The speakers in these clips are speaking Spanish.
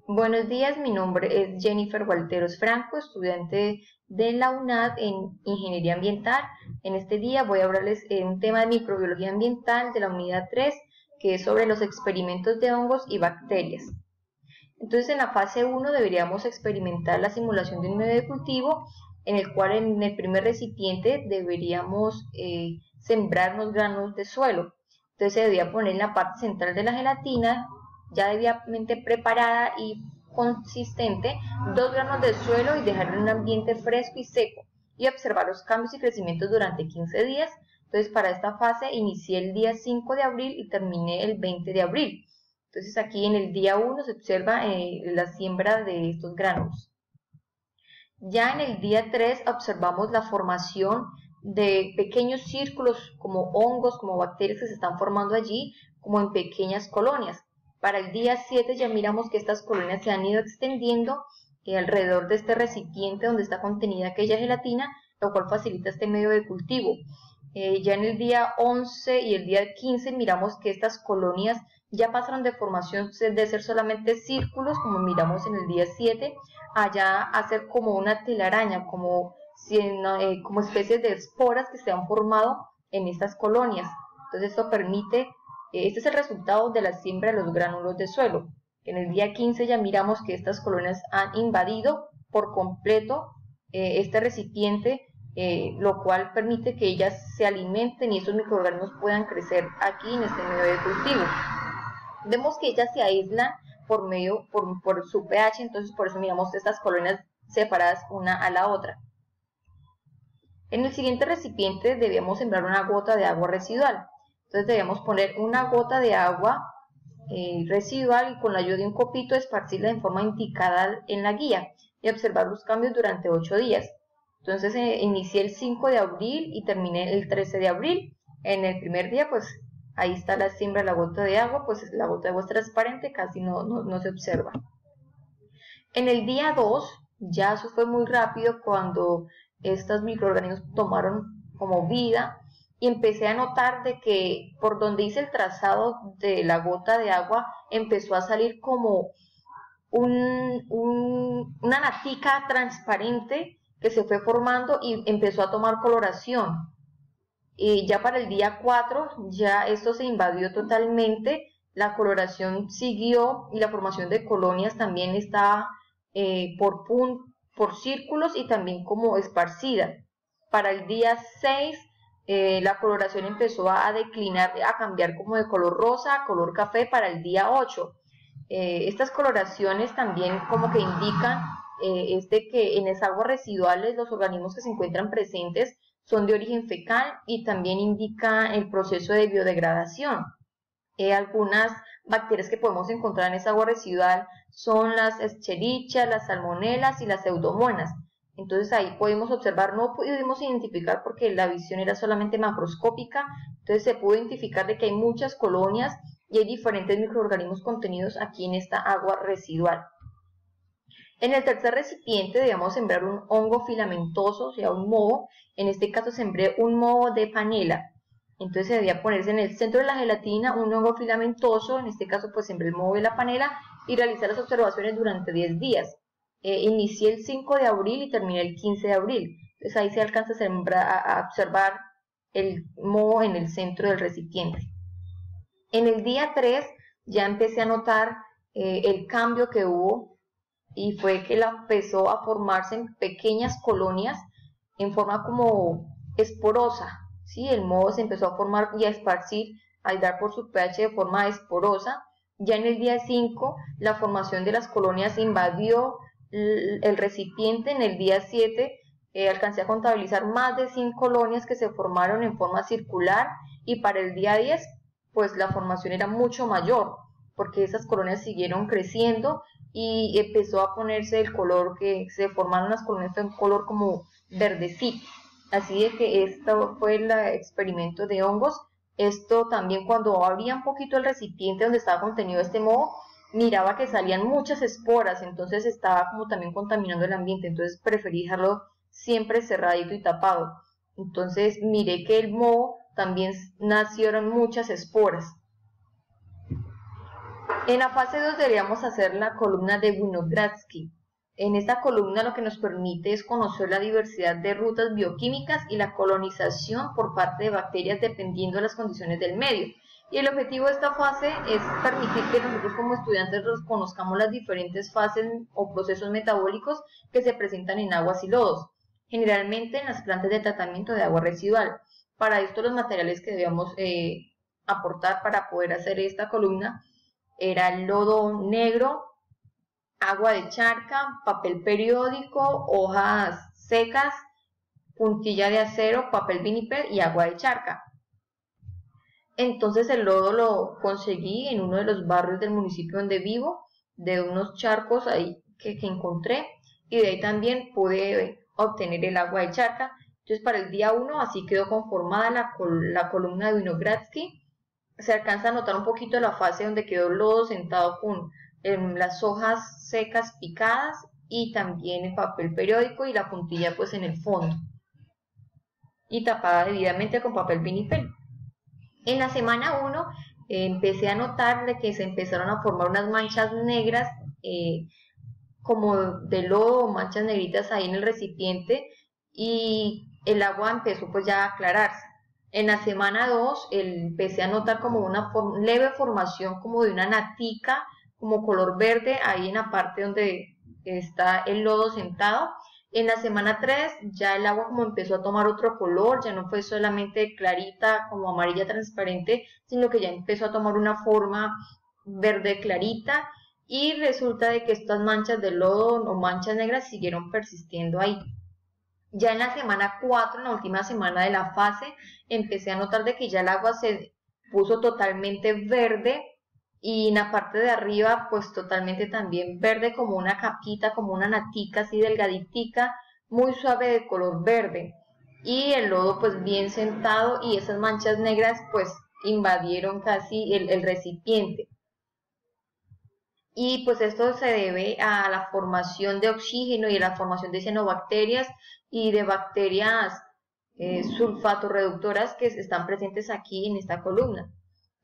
Buenos días, mi nombre es Jennifer Walteros Franco, estudiante de la UNAD en Ingeniería Ambiental. En este día voy a hablarles un tema de microbiología ambiental de la unidad 3, que es sobre los experimentos de hongos y bacterias. Entonces, en la fase 1 deberíamos experimentar la simulación de un medio de cultivo, en el cual en el primer recipiente deberíamos sembrar unos granos de suelo. Entonces se debía poner en la parte central de la gelatina, ya debidamente preparada y consistente, 2 granos de suelo y dejarlo en un ambiente fresco y seco y observar los cambios y crecimientos durante 15 días. Entonces, para esta fase inicié el día 5 de abril y terminé el 20 de abril. Entonces aquí en el día 1 se observa la siembra de estos granos. Ya en el día 3 observamos la formación de pequeños círculos como hongos, como bacterias que se están formando allí, como en pequeñas colonias. Para el día 7 ya miramos que estas colonias se han ido extendiendo alrededor de este recipiente donde está contenida aquella gelatina, lo cual facilita este medio de cultivo. Ya en el día 11 y el día 15 miramos que estas colonias ya pasaron de formación de ser solamente círculos, como miramos en el día 7, a ya hacer como una telaraña, como especies de esporas que se han formado en estas colonias. Entonces esto permite, este es el resultado de la siembra de los gránulos de suelo. En el día 15 ya miramos que estas colonias han invadido por completo este recipiente, lo cual permite que ellas se alimenten y estos microorganismos puedan crecer aquí en este medio de cultivo. Vemos que ellas se aíslan por su pH, entonces por eso miramos estas colonias separadas una a la otra. En el siguiente recipiente debemos sembrar una gota de agua residual. Entonces debemos poner una gota de agua residual y con la ayuda de un copito esparcirla en forma indicada en la guía y observar los cambios durante 8 días. Entonces inicié el 5 de abril y terminé el 13 de abril. En el primer día pues ahí está la siembra de la gota de agua, pues la gota de agua es transparente, casi no se observa. En el día 2 ya eso fue muy rápido cuando estos microorganismos tomaron como vida y empecé a notar de que por donde hice el trazado de la gota de agua empezó a salir como una natica transparente que se fue formando y empezó a tomar coloración. Y ya para el día 4 ya esto se invadió totalmente, la coloración siguió y la formación de colonias también estaba por círculos y también como esparcida. Para el día 6 la coloración empezó a declinar, a cambiar como de color rosa a color café para el día 8. Estas coloraciones también como que indican que en esas aguas residuales los organismos que se encuentran presentes son de origen fecal y también indica el proceso de biodegradación. Algunas bacterias que podemos encontrar en esa agua residual son las escherichia, las salmonelas y las pseudomonas. Entonces ahí podemos observar, no pudimos identificar porque la visión era solamente macroscópica, entonces se pudo identificar de que hay muchas colonias y hay diferentes microorganismos contenidos aquí en esta agua residual. En el tercer recipiente debemos sembrar un hongo filamentoso, o sea, un moho. En este caso sembré un moho de panela. Entonces debía ponerse en el centro de la gelatina un hongo filamentoso, en este caso pues sembré el moho de la panela y realizar las observaciones durante 10 días. Inicié el 5 de abril y terminé el 15 de abril. Entonces ahí se alcanza a observar el moho en el centro del recipiente. En el día 3 ya empecé a notar el cambio que hubo y fue que empezó a formarse en pequeñas colonias en forma como esporosa, ¿sí? El moho se empezó a formar y a esparcir, a dar por su pH de forma esporosa. Ya en el día 5 la formación de las colonias invadió el recipiente. En el día 7 alcancé a contabilizar más de 100 colonias que se formaron en forma circular y para el día 10 pues la formación era mucho mayor porque esas colonias siguieron creciendo y empezó a ponerse el color que se formaron las colonias en color como verdecito. Así de que esto fue el experimento de hongos. Esto también cuando abría un poquito el recipiente donde estaba contenido este moho, miraba que salían muchas esporas, entonces estaba como también contaminando el ambiente, entonces preferí dejarlo siempre cerradito y tapado. Entonces miré que el moho también nacieron muchas esporas. En la fase 2 deberíamos hacer la columna de Winogradsky. En esta columna lo que nos permite es conocer la diversidad de rutas bioquímicas y la colonización por parte de bacterias dependiendo de las condiciones del medio. Y el objetivo de esta fase es permitir que nosotros como estudiantes conozcamos las diferentes fases o procesos metabólicos que se presentan en aguas y lodos, generalmente en las plantas de tratamiento de agua residual. Para esto los materiales que debíamos aportar para poder hacer esta columna era el lodo negro, agua de charca, papel periódico, hojas secas, puntilla de acero, papel vinipel y agua de charca. Entonces el lodo lo conseguí en uno de los barrios del municipio donde vivo, de unos charcos ahí que encontré, y de ahí también pude obtener el agua de charca. Entonces para el día 1 así quedó conformada la columna de Winogradsky. Se alcanza a notar un poquito la fase donde quedó el lodo sentado con las hojas secas picadas y también el papel periódico y la puntilla pues en el fondo y tapada debidamente con papel vinipel. En la semana 1 empecé a notar de que se empezaron a formar unas manchas negras como de lodo, manchas negritas ahí en el recipiente, y el agua empezó pues ya a aclararse. En la semana 2 empecé a notar como una leve formación como de una natica, como color verde, ahí en la parte donde está el lodo sentado. En la semana 3 ya el agua como empezó a tomar otro color, ya no fue solamente clarita como amarilla transparente, sino que ya empezó a tomar una forma verde clarita, y resulta de que estas manchas de lodo o manchas negras siguieron persistiendo ahí. Ya en la semana 4, en la última semana de la fase, empecé a notar de que ya el agua se puso totalmente verde, y en la parte de arriba pues totalmente también verde, como una capita, como una natica así delgaditica, muy suave de color verde, y el lodo pues bien sentado, y esas manchas negras pues invadieron casi el recipiente. Y pues esto se debe a la formación de oxígeno y a la formación de cianobacterias y de bacterias sulfatorreductoras que están presentes aquí en esta columna.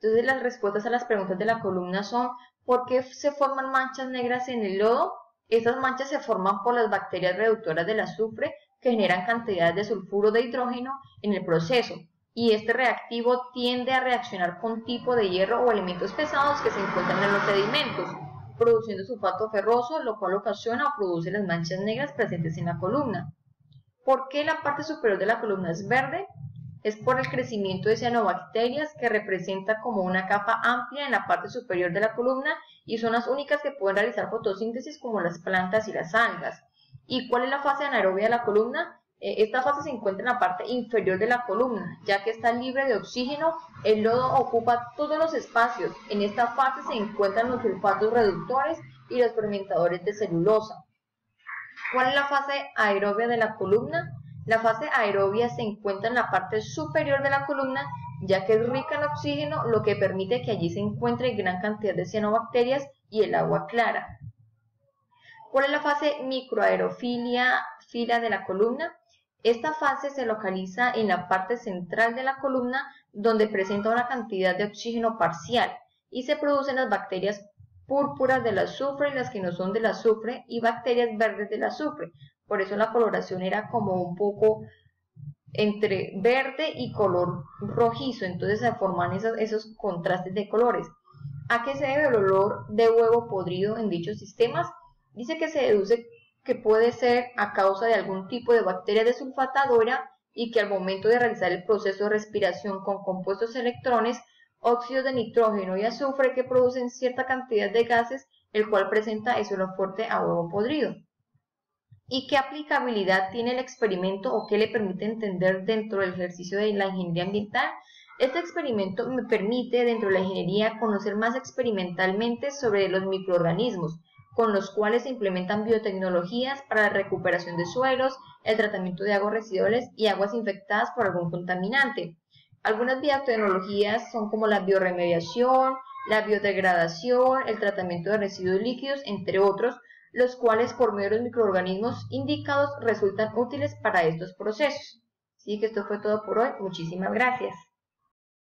Entonces las respuestas a las preguntas de la columna son: ¿por qué se forman manchas negras en el lodo? Estas manchas se forman por las bacterias reductoras del azufre que generan cantidades de sulfuro de hidrógeno en el proceso, y este reactivo tiende a reaccionar con tipo de hierro o elementos pesados que se encuentran en los sedimentos, produciendo sulfato ferroso, lo cual ocasiona o produce las manchas negras presentes en la columna. ¿Por qué la parte superior de la columna es verde? Es por el crecimiento de cianobacterias, que representa como una capa amplia en la parte superior de la columna, y son las únicas que pueden realizar fotosíntesis como las plantas y las algas. ¿Y cuál es la fase anaerobia de la columna? Esta fase se encuentra en la parte inferior de la columna, ya que está libre de oxígeno. El lodo ocupa todos los espacios. En esta fase se encuentran los sulfatos reductores y los fermentadores de celulosa. ¿Cuál es la fase aerobia de la columna? La fase aerobia se encuentra en la parte superior de la columna, ya que es rica en oxígeno, lo que permite que allí se encuentre gran cantidad de cianobacterias y el agua clara. ¿Cuál es la fase microaerofilia de la columna? Esta fase se localiza en la parte central de la columna, donde presenta una cantidad de oxígeno parcial, y se producen las bacterias púrpuras del azufre y las que no son del azufre, y bacterias verdes del azufre. Por eso la coloración era como un poco entre verde y color rojizo, entonces se forman esos contrastes de colores. ¿A qué se debe el olor de huevo podrido en dichos sistemas? Dice que se deduce que puede ser a causa de algún tipo de bacteria desulfatadora, y que al momento de realizar el proceso de respiración con compuestos electrones, óxidos de nitrógeno y azufre, que producen cierta cantidad de gases, el cual presenta ese olor fuerte a huevo podrido. ¿Y qué aplicabilidad tiene el experimento, o qué le permite entender dentro del ejercicio de la ingeniería ambiental? Este experimento me permite dentro de la ingeniería conocer más experimentalmente sobre los microorganismos, con los cuales se implementan biotecnologías para la recuperación de suelos, el tratamiento de aguas residuales y aguas infectadas por algún contaminante. Algunas biotecnologías son como la bioremediación, la biodegradación, el tratamiento de residuos líquidos, entre otros, los cuales por medio de los microorganismos indicados resultan útiles para estos procesos. Así que esto fue todo por hoy. Muchísimas gracias.